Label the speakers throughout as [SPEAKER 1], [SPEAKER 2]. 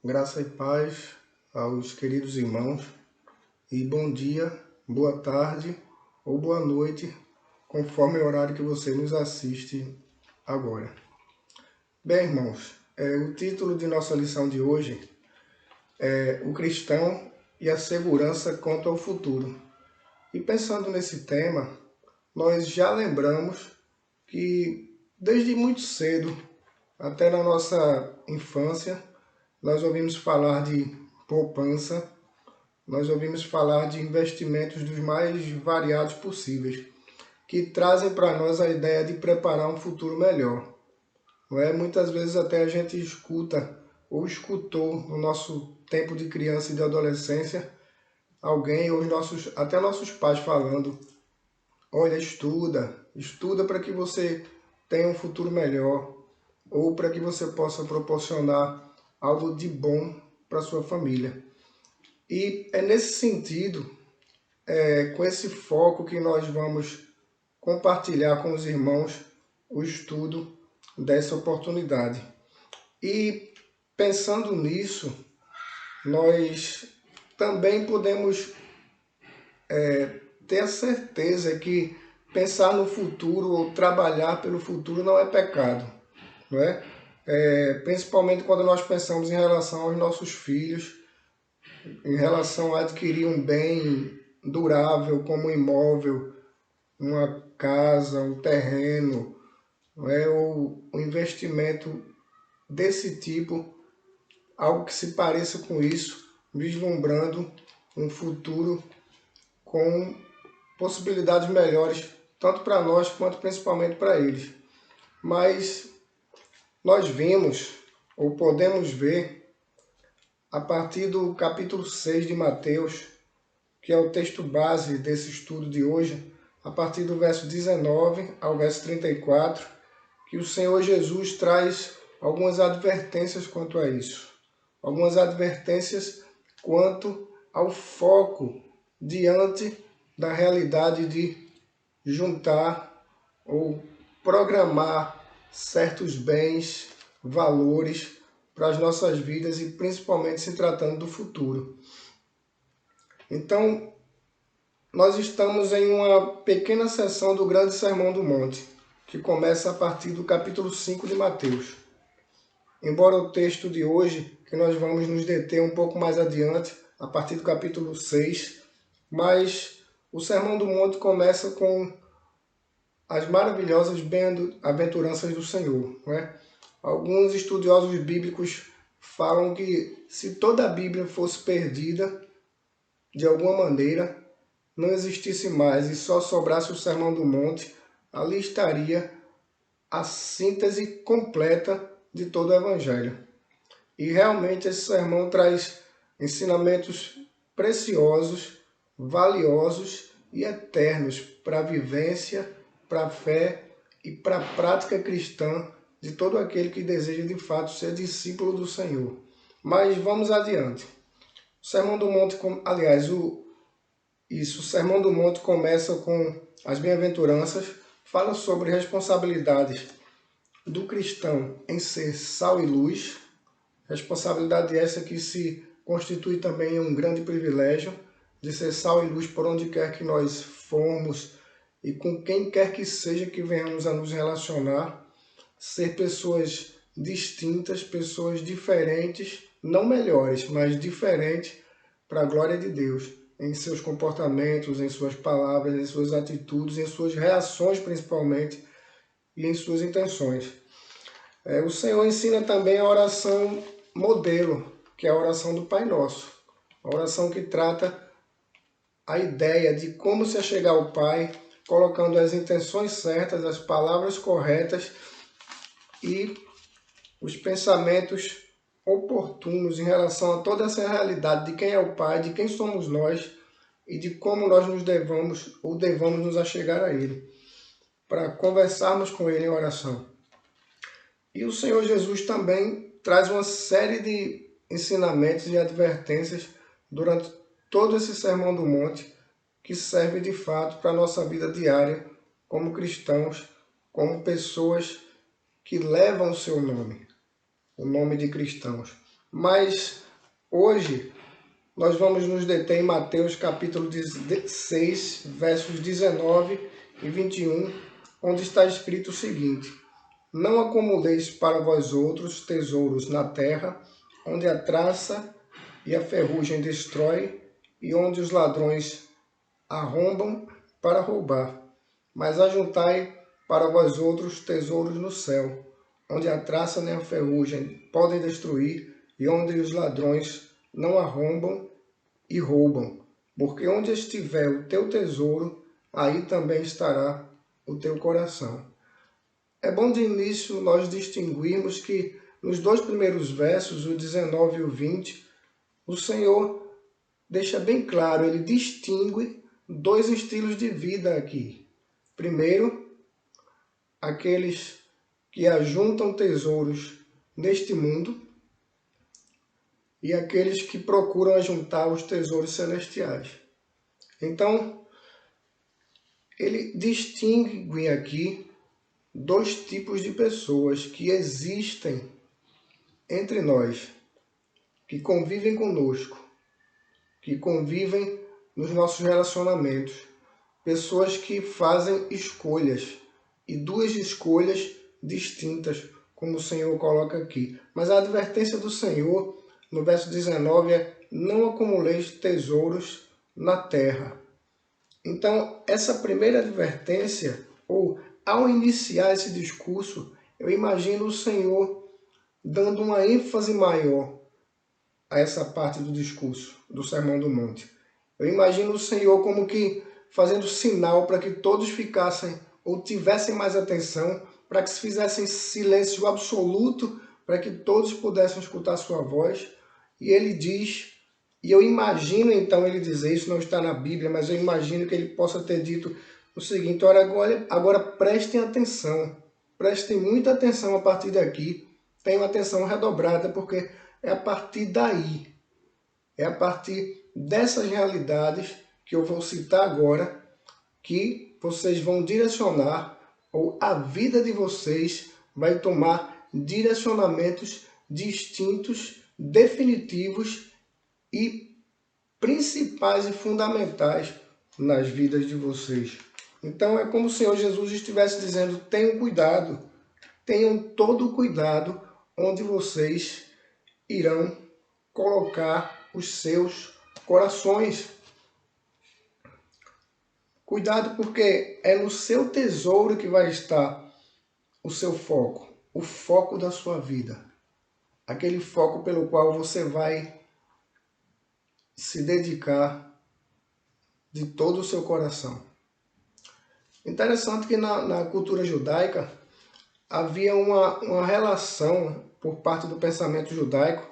[SPEAKER 1] Graça e paz aos queridos irmãos e bom dia, boa tarde ou boa noite, conforme o horário que você nos assiste agora. Bem, irmãos, o título de nossa lição de hoje é O Cristão e a Segurança quanto ao Futuro. E pensando nesse tema, nós já lembramos que desde muito cedo, até na nossa infância, nós ouvimos falar de poupança, nós ouvimos falar de investimentos dos mais variados possíveis, que trazem para nós a ideia de preparar um futuro melhor. Não é? Muitas vezes até a gente escuta ou escutou no nosso tempo de criança e de adolescência alguém ou até nossos pais falando: olha, estuda para que você tenha um futuro melhor, ou para que você possa proporcionar algo de bom para sua família. E é nesse sentido, com esse foco, que nós vamos compartilhar com os irmãos o estudo dessa oportunidade. E pensando nisso, nós também podemos ter a certeza que pensar no futuro ou trabalhar pelo futuro não é pecado, não é? Principalmente quando nós pensamos em relação aos nossos filhos, em relação a adquirir um bem durável como um imóvel, uma casa, um terreno, não é? Ou um investimento desse tipo, algo que se pareça com isso, vislumbrando um futuro com possibilidades melhores, tanto para nós quanto principalmente para eles. Mas nós vimos, ou podemos ver, a partir do capítulo 6 de Mateus, que é o texto base desse estudo de hoje, a partir do verso 19 ao verso 34, que o Senhor Jesus traz algumas advertências quanto a isso. Algumas advertências quanto ao foco diante da realidade de juntar ou programar certos bens, valores para as nossas vidas e principalmente se tratando do futuro. Então, nós estamos em uma pequena seção do Grande Sermão do Monte, que começa a partir do capítulo 5 de Mateus. Embora o texto de hoje, que nós vamos nos deter um pouco mais adiante, a partir do capítulo 6, mas o Sermão do Monte começa com as maravilhosas bem-aventuranças do Senhor, não é? Alguns estudiosos bíblicos falam que se toda a Bíblia fosse perdida, de alguma maneira, não existisse mais e só sobrasse o Sermão do Monte, ali estaria a síntese completa de todo o Evangelho. E realmente esse sermão traz ensinamentos preciosos, valiosos e eternos para a vivência, para a fé e para a prática cristã de todo aquele que deseja de fato ser discípulo do Senhor. Mas vamos adiante. O Sermão do Monte, o Sermão do Monte começa com as bem-aventuranças, fala sobre responsabilidades do cristão em ser sal e luz, responsabilidade essa que se constitui também em um grande privilégio de ser sal e luz por onde quer que nós formos e com quem quer que seja que venhamos a nos relacionar, ser pessoas distintas, pessoas diferentes, não melhores, mas diferentes para a glória de Deus, em seus comportamentos, em suas palavras, em suas atitudes, em suas reações principalmente e em suas intenções. O Senhor ensina também a oração modelo, que é a oração do Pai Nosso. A oração que trata a ideia de como se achegar ao Pai, colocando as intenções certas, as palavras corretas e os pensamentos oportunos em relação a toda essa realidade de quem é o Pai, de quem somos nós e de como nós nos devamos nos achegar a Ele, para conversarmos com Ele em oração. E o Senhor Jesus também traz uma série de ensinamentos e advertências durante todo esse Sermão do Monte, que serve de fato para a nossa vida diária como cristãos, como pessoas que levam o seu nome, o nome de cristãos. Mas hoje nós vamos nos deter em Mateus capítulo 6, versos 19 e 21, onde está escrito o seguinte: Não acumuleis para vós outros tesouros na terra, onde a traça e a ferrugem destrói, e onde os ladrões arrombam para roubar. Mas ajuntai para vós outros tesouros no céu, onde a traça nem a ferrugem podem destruir, e onde os ladrões não arrombam e roubam. Porque onde estiver o teu tesouro, aí também estará o teu coração. É bom de início nós distinguirmos que nos dois primeiros versos, o 19 e o 20, o Senhor deixa bem claro, ele distingue dois estilos de vida aqui. Primeiro, aqueles que ajuntam tesouros neste mundo e aqueles que procuram ajuntar os tesouros celestiais. Então, ele distingue aqui dois tipos de pessoas que existem entre nós, que convivem conosco, que convivem nos nossos relacionamentos. Pessoas que fazem escolhas, e duas escolhas distintas, como o Senhor coloca aqui. Mas a advertência do Senhor, no verso 19, é: não acumuleis tesouros na terra. Então, essa primeira advertência, ou ao iniciar esse discurso, eu imagino o Senhor dando uma ênfase maior a essa parte do discurso, do Sermão do Monte. Eu imagino o Senhor como que fazendo sinal para que todos ficassem ou tivessem mais atenção, para que se fizessem silêncio absoluto, para que todos pudessem escutar a sua voz. E ele diz, e eu imagino então ele dizer, isso não está na Bíblia, mas eu imagino que ele possa ter dito o seguinte: olha, agora prestem atenção, prestem muita atenção a partir daqui, tenham atenção redobrada, porque é a partir daí, é a partir dessas realidades que eu vou citar agora, que vocês vão direcionar, ou a vida de vocês vai tomar direcionamentos distintos, definitivos e principais e fundamentais nas vidas de vocês. Então é como se o Senhor Jesus estivesse dizendo: tenham cuidado, tenham todo o cuidado onde vocês irão colocar os seus corações. Cuidado, porque é no seu tesouro que vai estar o seu foco, o foco da sua vida. Aquele foco pelo qual você vai se dedicar de todo o seu coração. Interessante que na cultura judaica havia uma relação por parte do pensamento judaico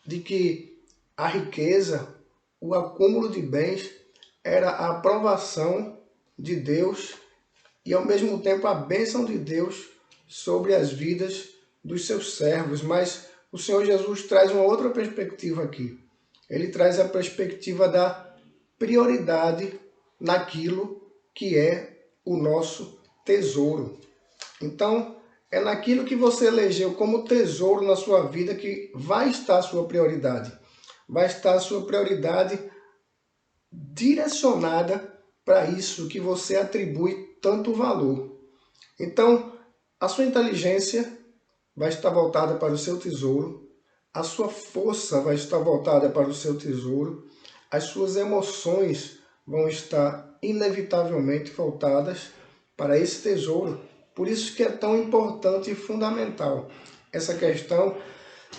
[SPEAKER 1] de que a riqueza, o acúmulo de bens, era a aprovação de Deus e ao mesmo tempo a bênção de Deus sobre as vidas dos seus servos. Mas o Senhor Jesus traz uma outra perspectiva aqui. Ele traz a perspectiva da prioridade naquilo que é o nosso tesouro. Então, é naquilo que você elegeu como tesouro na sua vida que vai estar a sua prioridade. Vai estar a sua prioridade direcionada para isso que você atribui tanto valor. Então, a sua inteligência vai estar voltada para o seu tesouro, a sua força vai estar voltada para o seu tesouro, as suas emoções vão estar inevitavelmente voltadas para esse tesouro. Por isso que é tão importante e fundamental essa questão,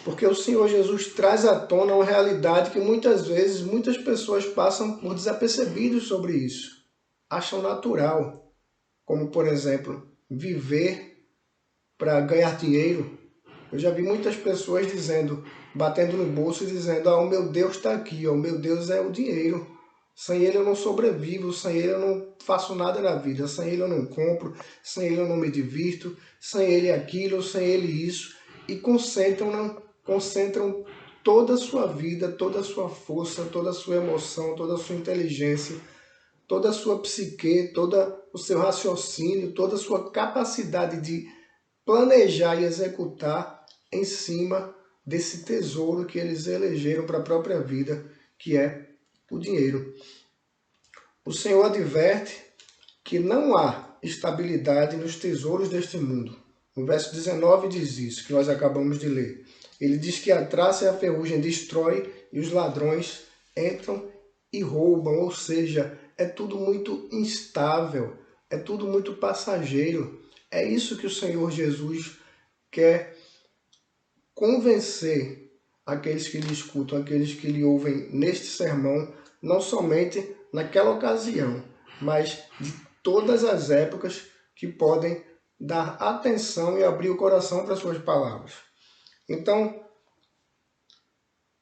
[SPEAKER 1] porque o Senhor Jesus traz à tona uma realidade que muitas vezes muitas pessoas passam por desapercebidos sobre isso. Acham natural, como por exemplo, viver para ganhar dinheiro. Eu já vi muitas pessoas dizendo, batendo no bolso e dizendo: o meu Deus está aqui, o meu Deus é o dinheiro. Sem ele eu não sobrevivo, sem ele eu não faço nada na vida, sem ele eu não compro, sem ele eu não me divirto, sem ele aquilo, sem ele isso. E concentram toda a sua vida, toda a sua força, toda a sua emoção, toda a sua inteligência, toda a sua psique, todo o seu raciocínio, toda a sua capacidade de planejar e executar em cima desse tesouro que eles elegeram para a própria vida, que é o dinheiro. O Senhor adverte que não há estabilidade nos tesouros deste mundo. No verso 19 diz isso, que nós acabamos de ler. Ele diz que a traça e a ferrugem destrói e os ladrões entram e roubam, ou seja, é tudo muito instável, é tudo muito passageiro. É isso que o Senhor Jesus quer convencer aqueles que lhe escutam, aqueles que lhe ouvem neste sermão, não somente naquela ocasião, mas de todas as épocas que podem dar atenção e abrir o coração para suas palavras. Então,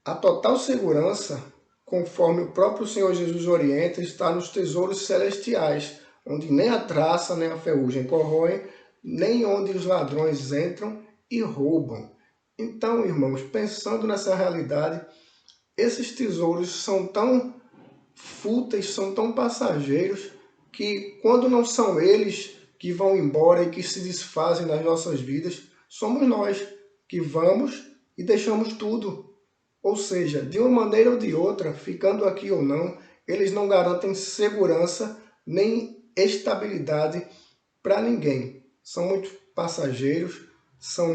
[SPEAKER 1] a total segurança, conforme o próprio Senhor Jesus orienta, está nos tesouros celestiais, onde nem a traça nem a ferrugem corroem, nem onde os ladrões entram e roubam. Então, irmãos, pensando nessa realidade, esses tesouros são tão fúteis, são tão passageiros, que quando não são eles que vão embora e que se desfazem nas nossas vidas, somos nós que vamos e deixamos tudo. Ou seja, de uma maneira ou de outra, ficando aqui ou não, eles não garantem segurança nem estabilidade para ninguém. São muito passageiros, são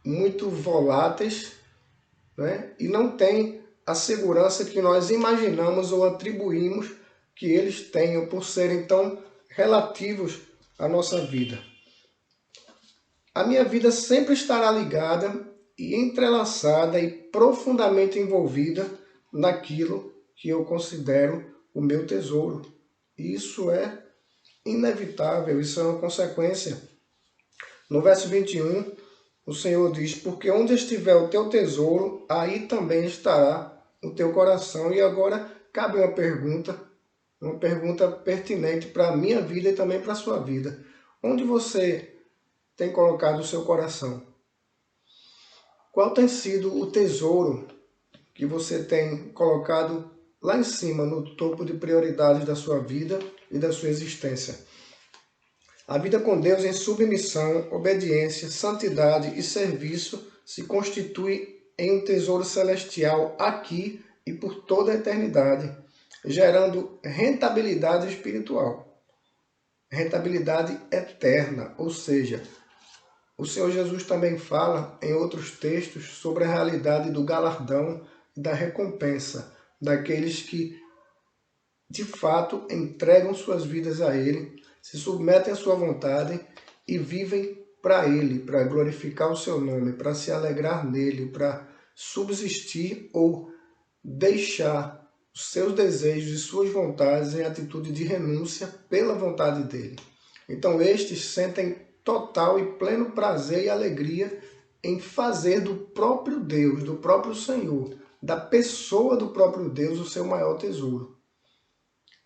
[SPEAKER 1] muito voláteis, né? E não têm a segurança que nós imaginamos ou atribuímos que eles tenham por serem tão relativos à nossa vida. A minha vida sempre estará ligada e entrelaçada e profundamente envolvida naquilo que eu considero o meu tesouro. Isso é inevitável, isso é uma consequência. No verso 21, o Senhor diz, porque onde estiver o teu tesouro, aí também estará o teu coração. E agora cabe uma pergunta pertinente para a minha vida e também para a sua vida. Onde você tem colocado o seu coração? Qual tem sido o tesouro que você tem colocado lá em cima, no topo de prioridades da sua vida e da sua existência? A vida com Deus em submissão, obediência, santidade e serviço se constitui em um tesouro celestial aqui e por toda a eternidade, gerando rentabilidade espiritual, rentabilidade eterna, ou seja, o Senhor Jesus também fala em outros textos sobre a realidade do galardão e da recompensa daqueles que de fato entregam suas vidas a Ele, se submetem à sua vontade e vivem para Ele, para glorificar o seu nome, para se alegrar nele, para subsistir ou deixar os seus desejos e suas vontades em atitude de renúncia pela vontade dele. Então estes sentem total e pleno prazer e alegria em fazer do próprio Deus, do próprio Senhor, da pessoa do próprio Deus, o seu maior tesouro.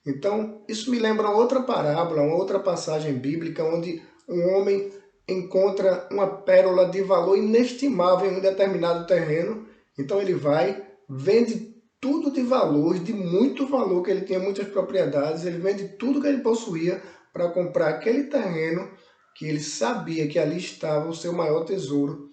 [SPEAKER 1] Então, isso me lembra outra parábola, uma outra passagem bíblica, onde um homem encontra uma pérola de valor inestimável em um determinado terreno. Então ele vai, vende tudo de valor, de muito valor, que ele tinha muitas propriedades, ele vende tudo que ele possuía para comprar aquele terreno que ele sabia que ali estava o seu maior tesouro,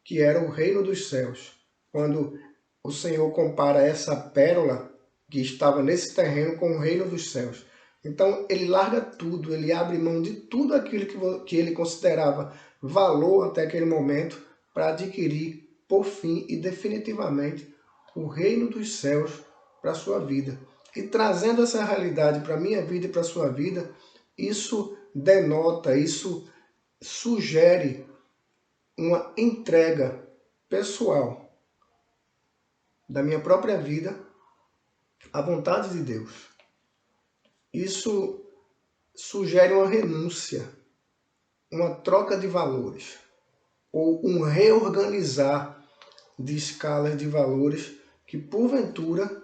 [SPEAKER 1] que era o reino dos céus. Quando o Senhor compara essa pérola que estava nesse terreno com o reino dos céus. Então ele larga tudo, ele abre mão de tudo aquilo que ele considerava valor até aquele momento para adquirir, por fim e definitivamente, o reino dos céus para a sua vida. E trazendo essa realidade para a minha vida e para a sua vida, isso denota, isso sugere uma entrega pessoal da minha própria vida à vontade de Deus. Isso sugere uma renúncia, uma troca de valores, ou um reorganizar de escalas de valores que, porventura,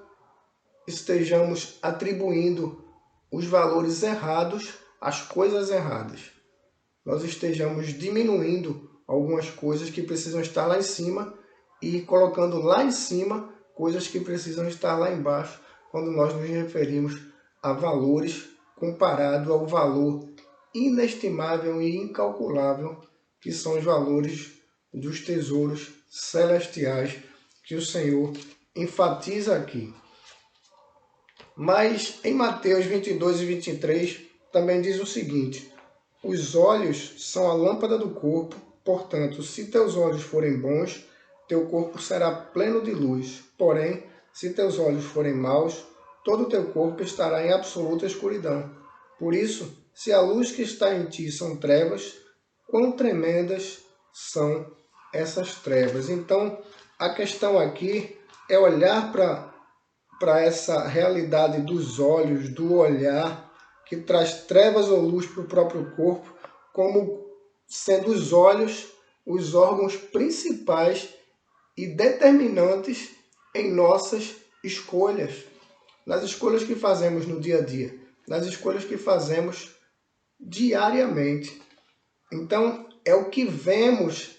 [SPEAKER 1] estejamos atribuindo os valores errados às coisas erradas. Nós estejamos diminuindo algumas coisas que precisam estar lá em cima e colocando lá em cima coisas que precisam estar lá embaixo, quando nós nos referimos a valores comparado ao valor inestimável e incalculável que são os valores dos tesouros celestiais que o Senhor enfatiza aqui. Mas em Mateus 22 e 23 também diz o seguinte: os olhos são a lâmpada do corpo, portanto, se teus olhos forem bons, teu corpo será pleno de luz. Porém, se teus olhos forem maus, todo o teu corpo estará em absoluta escuridão. Por isso, se a luz que está em ti são trevas, quão tremendas são essas trevas. Então, a questão aqui é olhar para essa realidade dos olhos, do olhar, que traz trevas ou luz para o próprio corpo, como sendo os olhos os órgãos principais e determinantes em nossas escolhas, nas escolhas que fazemos no dia a dia, nas escolhas que fazemos diariamente. Então, é o que vemos,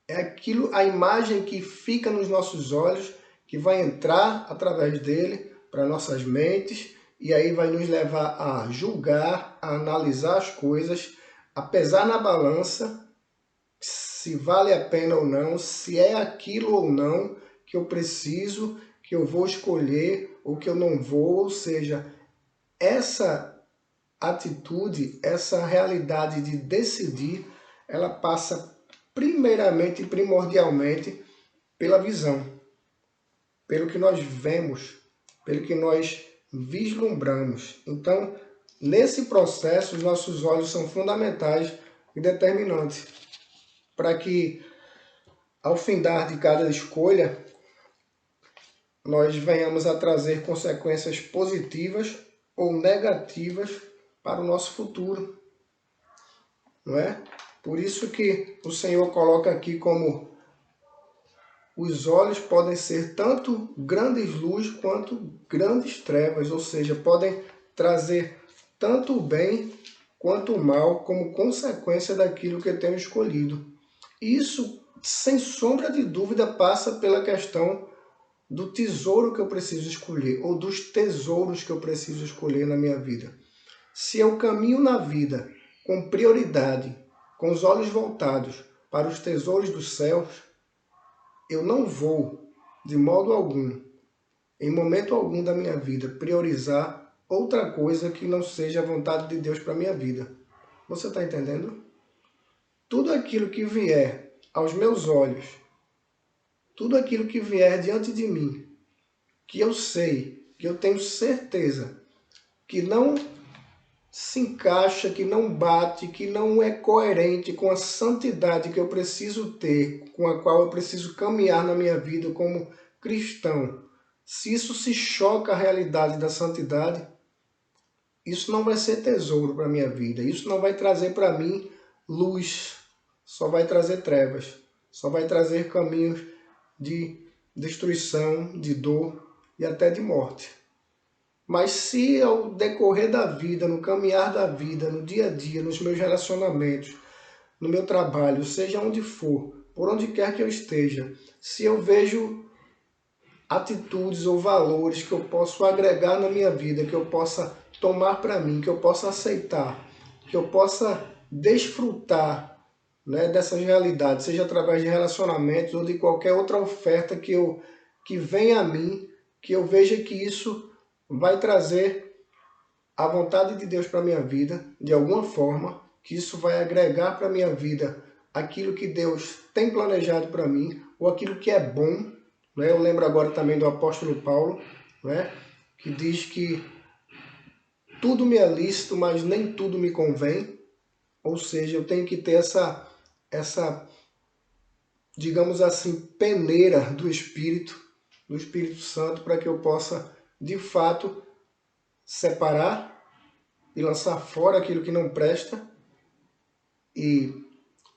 [SPEAKER 1] é aquilo, a imagem que fica nos nossos olhos, que vai entrar através dele para nossas mentes, e aí vai nos levar a julgar, a analisar as coisas, a pesar na balança se vale a pena ou não, se é aquilo ou não que eu preciso, que eu vou escolher ou que eu não vou. Ou seja, essa atitude, essa realidade de decidir, ela passa primeiramente e primordialmente pela visão, pelo que nós vemos, pelo que nós vislumbramos. Então, nesse processo, os nossos olhos são fundamentais e determinantes para que, ao findar de cada escolha, nós venhamos a trazer consequências positivas ou negativas para o nosso futuro, não é? Por isso que o Senhor coloca aqui como os olhos podem ser tanto grandes luz quanto grandes trevas, ou seja, podem trazer tanto o bem quanto o mal como consequência daquilo que eu tenho escolhido. Isso, sem sombra de dúvida, passa pela questão do tesouro que eu preciso escolher, ou dos tesouros que eu preciso escolher na minha vida. Se eu caminho na vida com prioridade, com os olhos voltados para os tesouros dos céus, eu não vou, de modo algum, em momento algum da minha vida, priorizar outra coisa que não seja a vontade de Deus para a minha vida. Você está entendendo? Tudo aquilo que vier aos meus olhos, tudo aquilo que vier diante de mim, que eu sei, que eu tenho certeza, que não se encaixa, que não bate, que não é coerente com a santidade que eu preciso ter, com a qual eu preciso caminhar na minha vida como cristão, se isso se choca a realidade da santidade, isso não vai ser tesouro para a minha vida, isso não vai trazer para mim luz, só vai trazer trevas, só vai trazer caminhos de destruição, de dor e até de morte. Mas se ao decorrer da vida, no caminhar da vida, no dia a dia, nos meus relacionamentos, no meu trabalho, seja onde for, por onde quer que eu esteja, se eu vejo atitudes ou valores que eu posso agregar na minha vida, que eu possa tomar para mim, que eu possa aceitar, que eu possa desfrutar, né, dessas realidades, seja através de relacionamentos ou de qualquer outra oferta que venha a mim, que eu veja que isso vai trazer a vontade de Deus para a minha vida, de alguma forma, que isso vai agregar para a minha vida aquilo que Deus tem planejado para mim, ou aquilo que é bom. Né? Eu lembro agora também do apóstolo Paulo, né, que diz que tudo me é lícito, mas nem tudo me convém. Ou seja, eu tenho que ter essa, digamos assim, peneira do Espírito Santo, para que eu possa, de fato, separar e lançar fora aquilo que não presta e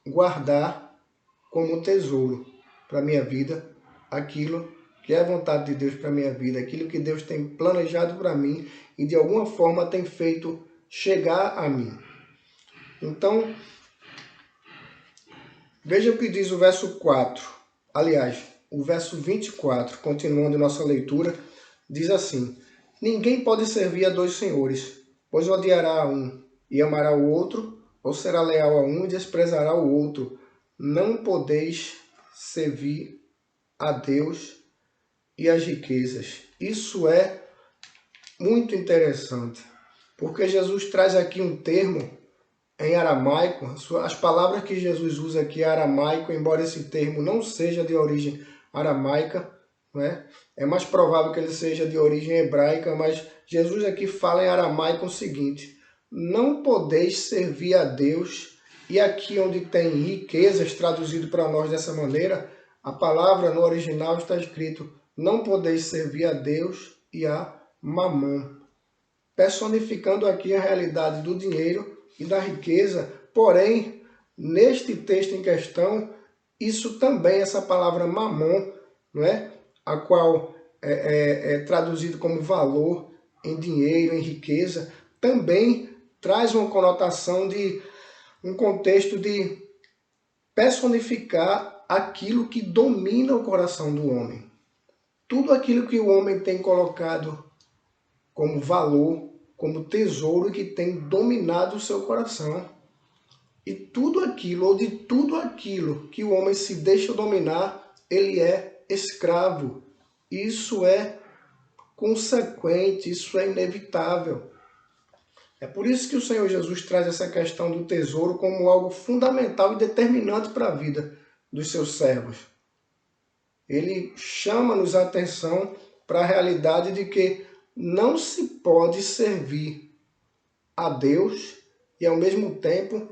[SPEAKER 1] guardar como tesouro para a minha vida aquilo que é a vontade de Deus para a minha vida, aquilo que Deus tem planejado para mim e de alguma forma tem feito chegar a mim. Então, veja o que diz o verso 4. Aliás, o verso 24, continuando nossa leitura, diz assim: ninguém pode servir a dois senhores, pois odiará a um e amará o outro, ou será leal a um e desprezará o outro. não podeis servir a Deus e as riquezas. Isso é muito interessante, porque Jesus traz aqui um termo em aramaico. As palavras que Jesus usa aqui é aramaico, embora esse termo não seja de origem aramaica, né? É mais provável que ele seja de origem hebraica, mas Jesus aqui fala em aramaico o seguinte: não podeis servir a Deus. E aqui onde tem riquezas, traduzido para nós dessa maneira, a palavra no original está escrito: não podeis servir a Deus e a Mamon, personificando aqui a realidade do dinheiro e da riqueza. Porém, neste texto em questão, isso também, essa palavra mamon, não é? A qual é traduzido como valor em dinheiro, em riqueza, também traz uma conotação de um contexto de personificar aquilo que domina o coração do homem. Tudo aquilo que o homem tem colocado como valor, como tesouro que tem dominado o seu coração. E tudo aquilo, ou de tudo aquilo que o homem se deixa dominar, ele é escravo. Isso é consequente, isso é inevitável. É por isso que o Senhor Jesus traz essa questão do tesouro como algo fundamental e determinante para a vida dos seus servos. Ele chama-nos a atenção para a realidade de que não se pode servir a Deus e, ao mesmo tempo,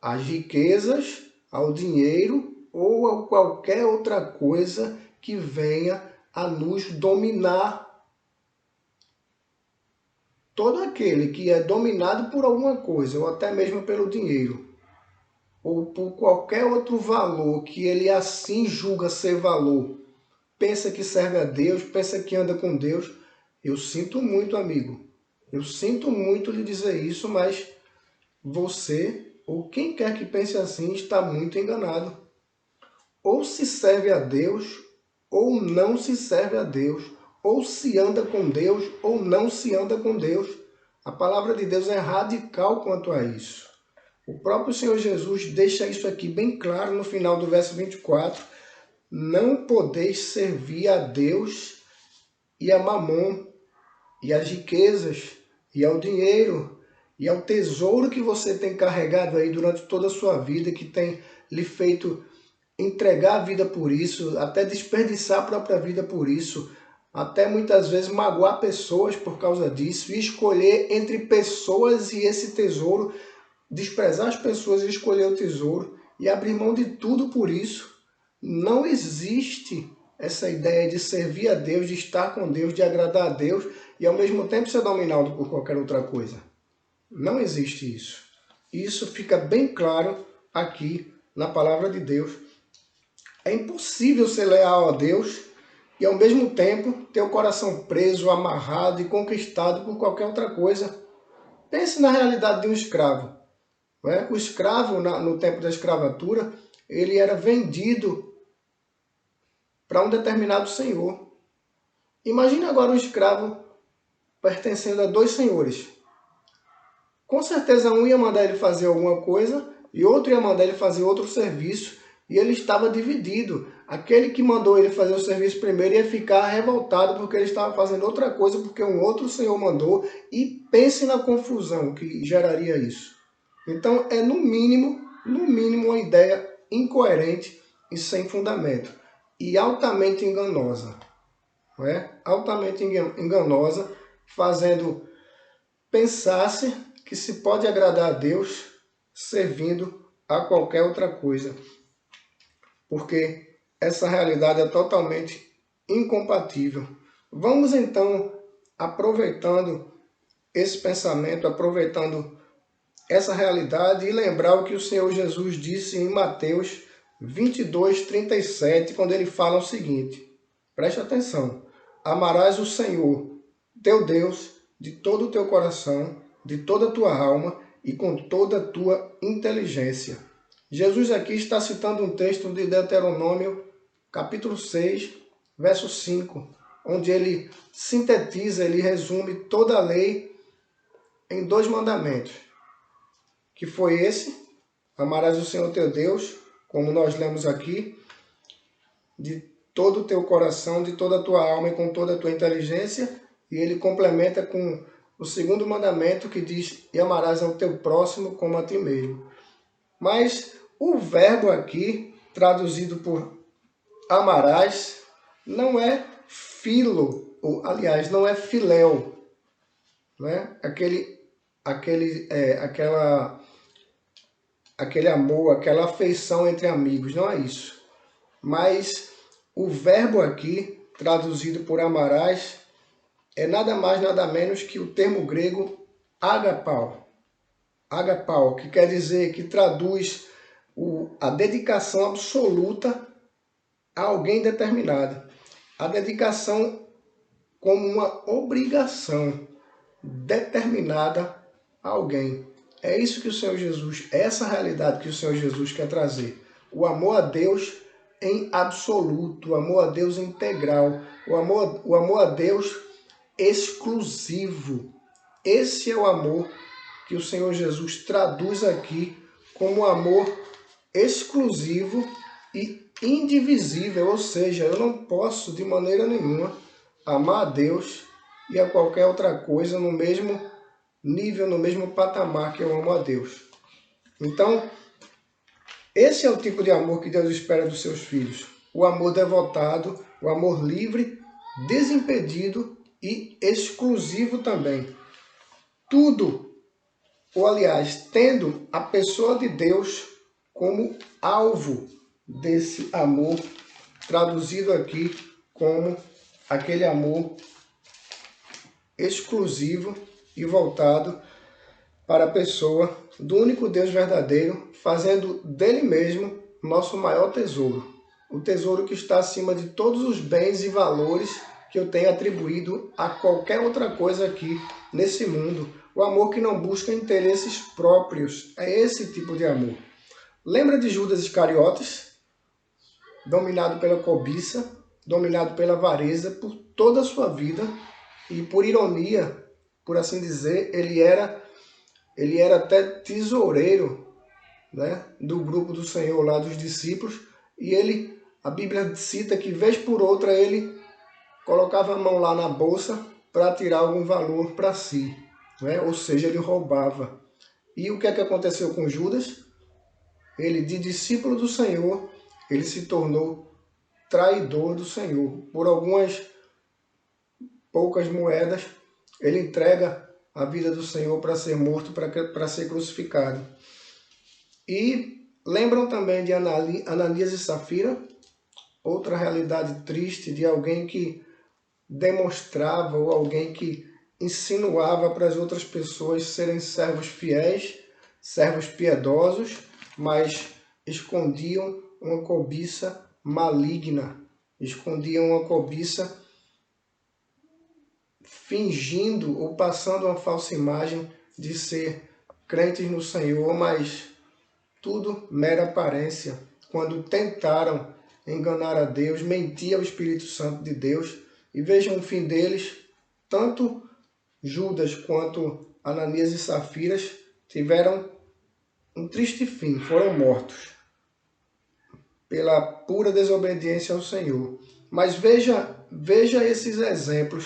[SPEAKER 1] às riquezas, ao dinheiro ou a qualquer outra coisa que venha a nos dominar. Todo aquele que é dominado por alguma coisa, ou até mesmo pelo dinheiro, ou por qualquer outro valor que ele assim julga ser valor, pensa que serve a Deus, pensa que anda com Deus. Eu sinto muito, amigo. Eu sinto muito lhe dizer isso, mas você, ou quem quer que pense assim, está muito enganado. Ou se serve a Deus, ou não se serve a Deus. Ou se anda com Deus, ou não se anda com Deus. A palavra de Deus é radical quanto a isso. O próprio Senhor Jesus deixa isso aqui bem claro no final do verso 24. Não podeis servir a Deus e a Mamon, e às riquezas, e ao dinheiro, e ao tesouro que você tem carregado aí durante toda a sua vida, que tem lhe feito entregar a vida por isso, até desperdiçar a própria vida por isso, até muitas vezes magoar pessoas por causa disso, e escolher entre pessoas e esse tesouro, desprezar as pessoas e escolher o tesouro, e abrir mão de tudo por isso. Não existe essa ideia de servir a Deus, de estar com Deus, de agradar a Deus e ao mesmo tempo ser dominado por qualquer outra coisa. Não existe isso. Isso fica bem claro aqui na palavra de Deus. É impossível ser leal a Deus e ao mesmo tempo ter o coração preso, amarrado e conquistado por qualquer outra coisa. Pense na realidade de um escravo. Não é? O escravo, no tempo da escravatura, ele era vendido para um determinado senhor. Imagine agora um escravo pertencendo a dois senhores. Com certeza um ia mandar ele fazer alguma coisa e outro ia mandar ele fazer outro serviço, e ele estava dividido. Aquele que mandou ele fazer o serviço primeiro ia ficar revoltado porque ele estava fazendo outra coisa porque um outro senhor mandou, e pense na confusão que geraria isso. Então é no mínimo uma ideia incoerente e sem fundamento, e altamente enganosa, não é? Altamente enganosa, fazendo pensar-se que se pode agradar a Deus servindo a qualquer outra coisa, porque essa realidade é totalmente incompatível. Vamos então, aproveitando esse pensamento, aproveitando essa realidade, e lembrar o que o Senhor Jesus disse em Mateus 22:37, quando ele fala o seguinte: preste atenção, amarás o Senhor, teu Deus, de todo o teu coração, de toda a tua alma e com toda a tua inteligência. Jesus aqui está citando um texto de Deuteronômio, capítulo 6, verso 5, onde ele sintetiza, ele resume toda a lei em 2 mandamentos, que foi esse: amarás o Senhor teu Deus como nós lemos aqui, de todo o teu coração, de toda a tua alma e com toda a tua inteligência. E ele complementa com o segundo mandamento que diz: e amarás ao teu próximo como a ti mesmo. Mas o verbo aqui, traduzido por amarás, não é filo, ou aliás, não é filéu, né? Aquele amor, aquela afeição entre amigos, não é isso. Mas o verbo aqui, traduzido por amarás, é nada mais, nada menos que o termo grego agapau. Agapau, que quer dizer, que traduz a dedicação absoluta a alguém determinado. A dedicação como uma obrigação determinada a alguém. É isso que o Senhor Jesus, essa realidade que o Senhor Jesus quer trazer. O amor a Deus em absoluto, o amor a Deus integral, o amor a Deus exclusivo. Esse é o amor que o Senhor Jesus traduz aqui como amor exclusivo e indivisível, ou seja, eu não posso de maneira nenhuma amar a Deus e a qualquer outra coisa no mesmo nível, no mesmo patamar que eu amo a Deus. Então, esse é o tipo de amor que Deus espera dos seus filhos. O amor devotado, o amor livre, desimpedido e exclusivo também. Tudo, ou aliás, tendo a pessoa de Deus como alvo desse amor, traduzido aqui como aquele amor exclusivo e voltado para a pessoa do único Deus verdadeiro, fazendo dele mesmo nosso maior tesouro. O tesouro que está acima de todos os bens e valores que eu tenho atribuído a qualquer outra coisa aqui nesse mundo. O amor que não busca interesses próprios. É esse tipo de amor. Lembra de Judas Iscariotes? Dominado pela cobiça, dominado pela avareza por toda a sua vida. E por ironia, por assim dizer, ele era até tesoureiro, né, do grupo do Senhor lá, dos discípulos. E a Bíblia cita que vez por outra ele colocava a mão lá na bolsa para tirar algum valor para si, né? Ou seja, ele roubava. E o que é que aconteceu com Judas? Ele, de discípulo do Senhor, ele se tornou traidor do Senhor. Por algumas poucas moedas, ele entrega a vida do Senhor para ser morto, para ser crucificado. E lembram também de Ananias e Safira? Outra realidade triste de alguém que demonstrava, ou alguém que insinuava para as outras pessoas serem servos fiéis, servos piedosos, mas escondiam uma cobiça maligna, escondiam uma cobiça fingindo ou passando uma falsa imagem de ser crentes no Senhor, mas tudo mera aparência. Quando tentaram enganar a Deus, mentir ao Espírito Santo de Deus, e vejam o fim deles, tanto Judas quanto Ananias e Safiras tiveram um triste fim, foram mortos pela pura desobediência ao Senhor. Mas veja esses exemplos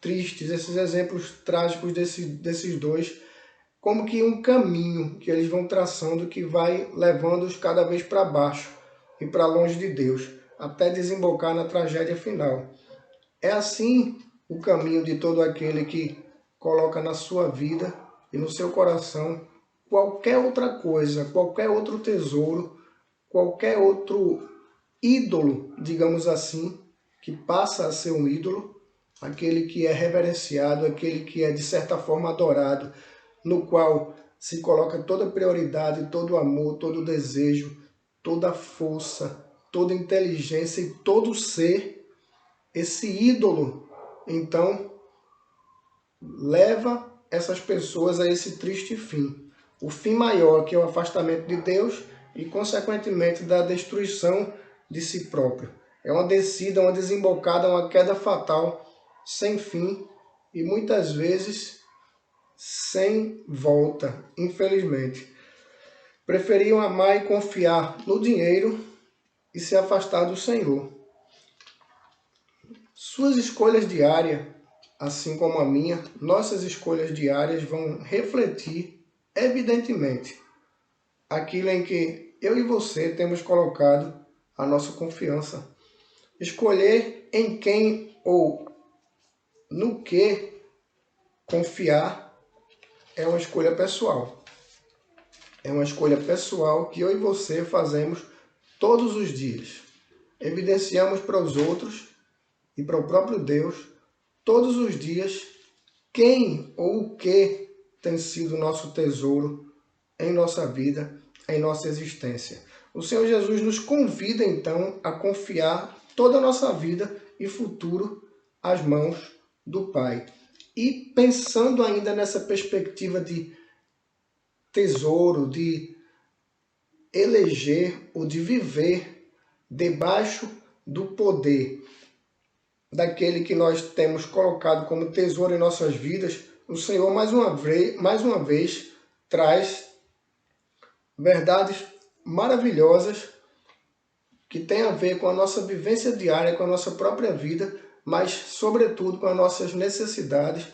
[SPEAKER 1] tristes, esses exemplos trágicos desses dois, como que um caminho que eles vão traçando que vai levando-os cada vez para baixo e para longe de Deus, até desembocar na tragédia final. É assim o caminho de todo aquele que coloca na sua vida e no seu coração qualquer outra coisa, qualquer outro tesouro, qualquer outro ídolo, digamos assim, que passa a ser um ídolo, aquele que é reverenciado, aquele que é de certa forma adorado, no qual se coloca toda a prioridade, todo o amor, todo o desejo, toda a força, toda a inteligência e todo o ser. Esse ídolo, então, leva essas pessoas a esse triste fim. O fim maior, que é o afastamento de Deus e, consequentemente, da destruição de si próprio. É uma descida, uma desembocada, uma queda fatal, sem fim e muitas vezes sem volta, infelizmente. preferiam amar e confiar no dinheiro e se afastar do Senhor. Suas escolhas diárias, assim como a minha, nossas escolhas diárias vão refletir, evidentemente, aquilo em que eu e você temos colocado a nossa confiança. Escolher em quem ou no que confiar é uma escolha pessoal. É uma escolha pessoal que eu e você fazemos todos os dias. Evidenciamos para os outros e para o próprio Deus todos os dias quem ou o que tem sido nosso tesouro em nossa vida, em nossa existência. O Senhor Jesus nos convida então a confiar toda a nossa vida e futuro às mãos do Pai. E pensando ainda nessa perspectiva de tesouro, de eleger ou de viver debaixo do poder daquele que nós temos colocado como tesouro em nossas vidas, o Senhor mais uma vez traz verdades maravilhosas que têm a ver com a nossa vivência diária, com a nossa própria vida, mas sobretudo com as nossas necessidades,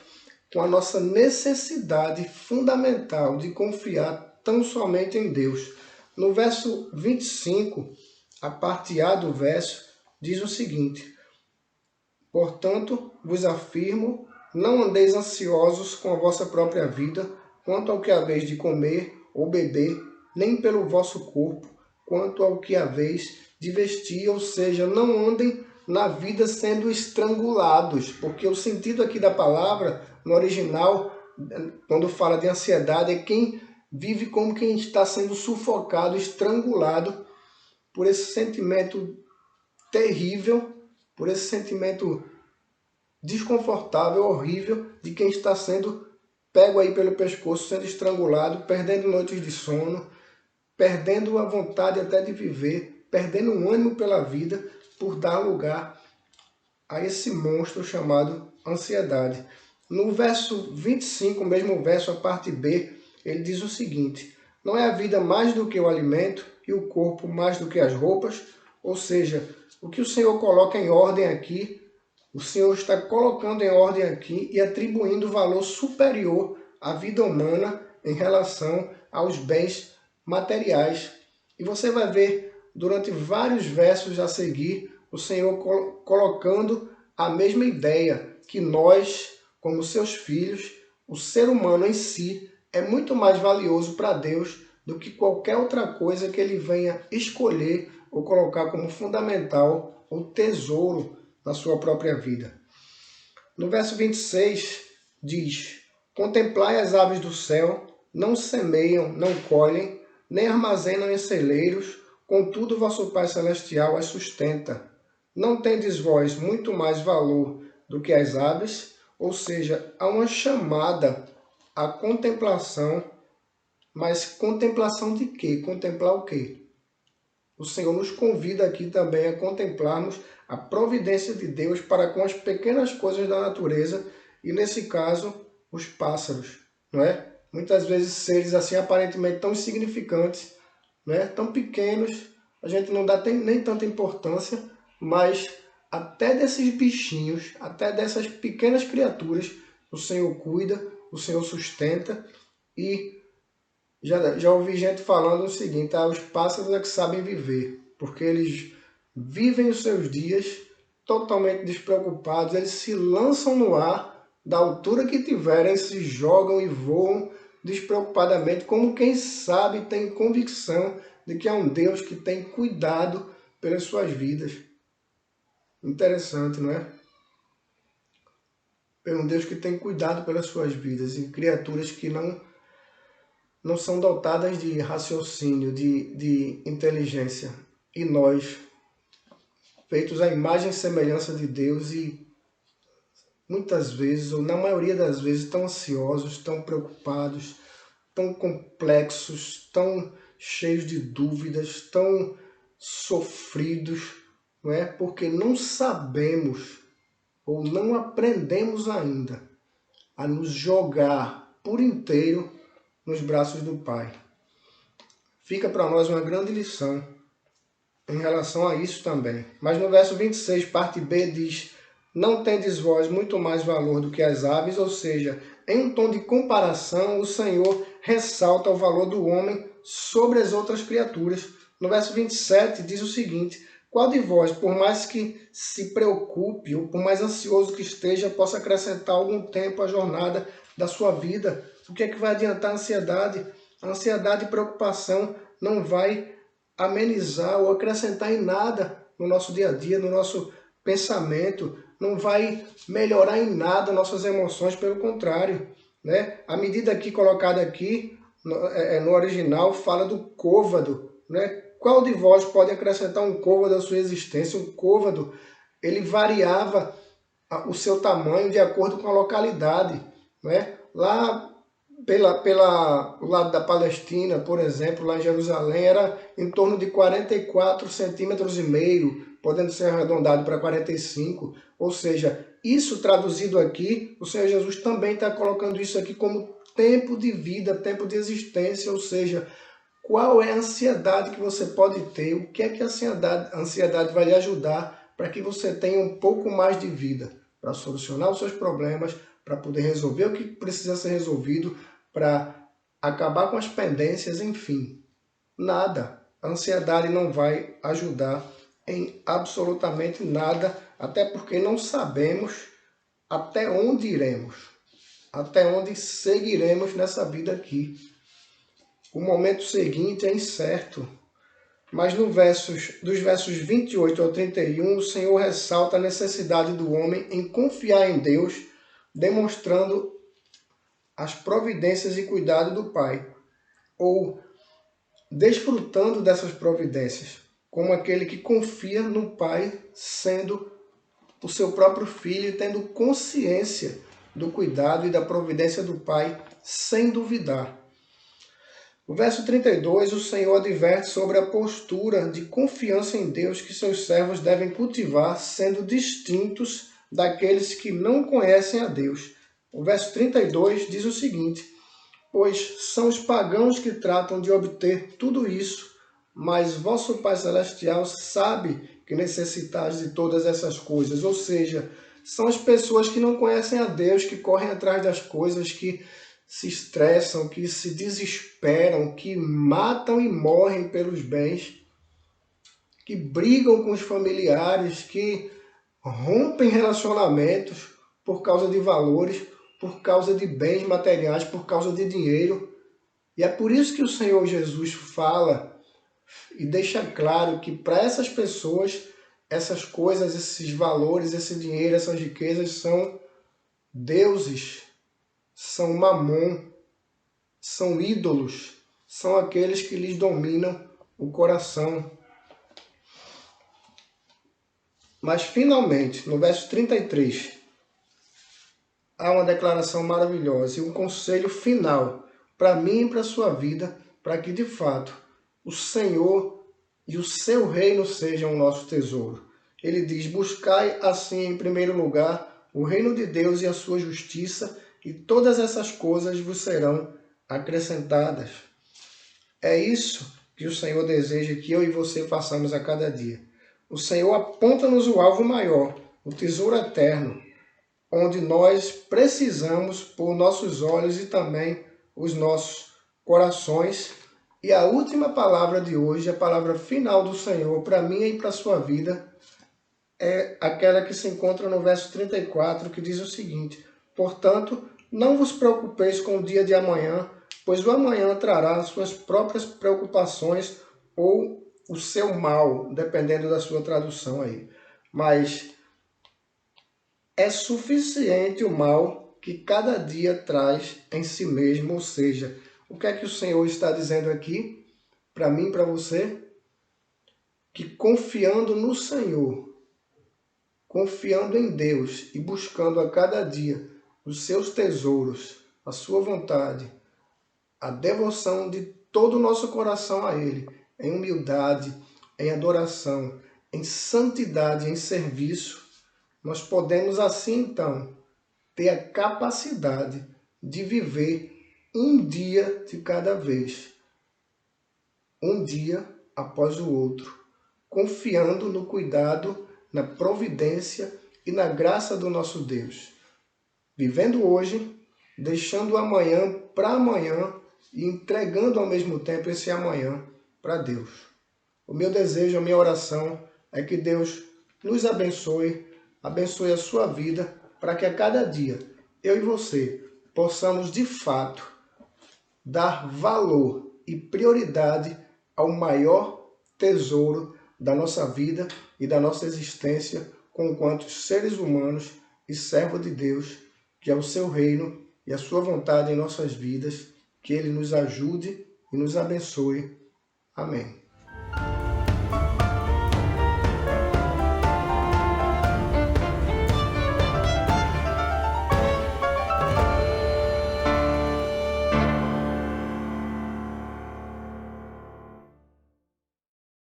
[SPEAKER 1] com a nossa necessidade fundamental de confiar tão somente em Deus. No verso 25, a parte A do verso, diz o seguinte: portanto, vos afirmo, não andeis ansiosos com a vossa própria vida, quanto ao que haveis de comer ou beber, nem pelo vosso corpo, quanto ao que haveis de vestir, ou seja, não andem na vida sendo estrangulados, porque o sentido aqui da palavra, no original, quando fala de ansiedade, é quem vive como quem está sendo sufocado, estrangulado por esse sentimento terrível, por esse sentimento desconfortável, horrível, de quem está sendo pego aí pelo pescoço, sendo estrangulado, perdendo noites de sono, perdendo a vontade até de viver, perdendo o ânimo pela vida, por dar lugar a esse monstro chamado ansiedade. No verso 25, o mesmo verso, a parte B, ele diz o seguinte: não é a vida mais do que o alimento e o corpo mais do que as roupas? Ou seja, o que o Senhor coloca em ordem aqui, o Senhor está colocando em ordem aqui e atribuindo valor superior à vida humana em relação aos bens materiais. E você vai ver durante vários versos a seguir o Senhor colocando a mesma ideia, que nós, como seus filhos, o ser humano em si, é muito mais valioso para Deus do que qualquer outra coisa que ele venha escolher ou colocar como fundamental ou tesouro na sua própria vida. No verso 26 diz: contemplai as aves do céu, não semeiam, não colhem, nem armazenam em celeiros, contudo vosso Pai Celestial as sustenta. Não tendes vós muito mais valor do que as aves? Ou seja, há uma chamada à contemplação, mas contemplação de quê? Contemplar o quê? O Senhor nos convida aqui também a contemplarmos a providência de Deus para com as pequenas coisas da natureza, e nesse caso, os pássaros, não é? Muitas vezes seres assim aparentemente tão insignificantes, né? Tão pequenos, a gente não dá nem tanta importância, mas até desses bichinhos, até dessas pequenas criaturas, o Senhor cuida, o Senhor sustenta. E já ouvi gente falando o seguinte: os pássaros é que sabem viver, porque eles vivem os seus dias totalmente despreocupados, eles se lançam no ar, da altura que tiverem, se jogam e voam despreocupadamente, como quem sabe, tem convicção de que há um Deus que tem cuidado pelas suas vidas. Interessante, não é? É um Deus que tem cuidado pelas suas vidas, e criaturas que não são dotadas de raciocínio, de inteligência. E nós, feitos à imagem e semelhança de Deus, e muitas vezes, ou na maioria das vezes, tão ansiosos, tão preocupados, tão complexos, tão cheios de dúvidas, tão sofridos, não é? Porque não sabemos ou não aprendemos ainda a nos jogar por inteiro nos braços do Pai. fica para nós uma grande lição em relação a isso também. Mas no verso 26, parte B, diz: não tendes vós muito mais valor do que as aves, ou seja, em um tom de comparação, o Senhor ressalta o valor do homem sobre as outras criaturas. No verso 27 diz o seguinte: qual de vós, por mais que se preocupe, ou por mais ansioso que esteja, possa acrescentar algum tempo à jornada da sua vida? O que é que vai adiantar a ansiedade? A ansiedade e preocupação não vai amenizar ou acrescentar em nada no nosso dia a dia, no nosso pensamento, não vai melhorar em nada nossas emoções, pelo contrário, né? A medida aqui colocada aqui no original fala do côvado, né? Qual de vós pode acrescentar um côvado à sua existência? Um côvado, ele variava o seu tamanho de acordo com a localidade, né? Lá o lado da Palestina, por exemplo, lá em Jerusalém, era em torno de 44 centímetros e meio, podendo ser arredondado para 45. Ou seja, isso traduzido aqui, o Senhor Jesus também está colocando isso aqui como tempo de vida, tempo de existência. Ou seja, qual é a ansiedade que você pode ter? O que é que a ansiedade vai lhe ajudar para que você tenha um pouco mais de vida, para solucionar os seus problemas, para poder resolver o que precisa ser resolvido, para acabar com as pendências, enfim. Nada. A ansiedade não vai ajudar em absolutamente nada, até porque não sabemos até onde iremos, até onde seguiremos nessa vida aqui. O momento seguinte é incerto. Mas dos versos 28 ao 31, o Senhor ressalta a necessidade do homem em confiar em Deus, demonstrando as providências e cuidado do Pai, ou desfrutando dessas providências, como aquele que confia no Pai, sendo o seu próprio filho, tendo consciência do cuidado e da providência do Pai, sem duvidar. No verso 32, o Senhor adverte sobre a postura de confiança em Deus que seus servos devem cultivar, sendo distintos daqueles que não conhecem a Deus. O verso 32 diz o seguinte: pois são os pagãos que tratam de obter tudo isso, mas vosso Pai Celestial sabe que necessitais de todas essas coisas. Ou seja, são as pessoas que não conhecem a Deus, que correm atrás das coisas, que se estressam, que se desesperam, que matam e morrem pelos bens, que brigam com os familiares, que rompem relacionamentos por causa de valores, por causa de bens materiais, por causa de dinheiro. E é por isso que o Senhor Jesus fala e deixa claro que para essas pessoas, essas coisas, esses valores, esse dinheiro, essas riquezas são deuses, são mamon, são ídolos, são aqueles que lhes dominam o coração. Mas finalmente, no verso 33, há uma declaração maravilhosa e um conselho final para mim e para a sua vida, para que de fato o Senhor e o seu reino sejam o nosso tesouro. Ele diz: buscai assim em primeiro lugar o reino de Deus e a sua justiça, e todas essas coisas vos serão acrescentadas. É isso que o Senhor deseja que eu e você façamos a cada dia. O Senhor aponta-nos o alvo maior, o tesouro eterno, onde nós precisamos pôr nossos olhos e também os nossos corações. E a última palavra de hoje, a palavra final do Senhor para mim e para a sua vida, é aquela que se encontra no verso 34, que diz o seguinte: portanto, não vos preocupeis com o dia de amanhã, pois o amanhã trará suas próprias preocupações ou o seu mal, dependendo da sua tradução aí. Mas é suficiente o mal que cada dia traz em si mesmo. Ou seja, o que é que o Senhor está dizendo aqui para mim e para você? Que confiando no Senhor, confiando em Deus e buscando a cada dia os seus tesouros, a sua vontade, a devoção de todo o nosso coração a Ele, em humildade, em adoração, em santidade, em serviço, nós podemos assim então ter a capacidade de viver um dia de cada vez. um dia após o outro, confiando no cuidado, na providência e na graça do nosso Deus. Vivendo hoje, deixando o amanhã para amanhã e entregando ao mesmo tempo esse amanhã para Deus. O meu desejo, a minha oração é que Deus nos abençoe, abençoe a sua vida, para que a cada dia eu e você possamos de fato dar valor e prioridade ao maior tesouro da nossa vida e da nossa existência enquanto seres humanos e servos de Deus, que é o seu reino e a sua vontade em nossas vidas, que Ele nos ajude e nos abençoe. Amém.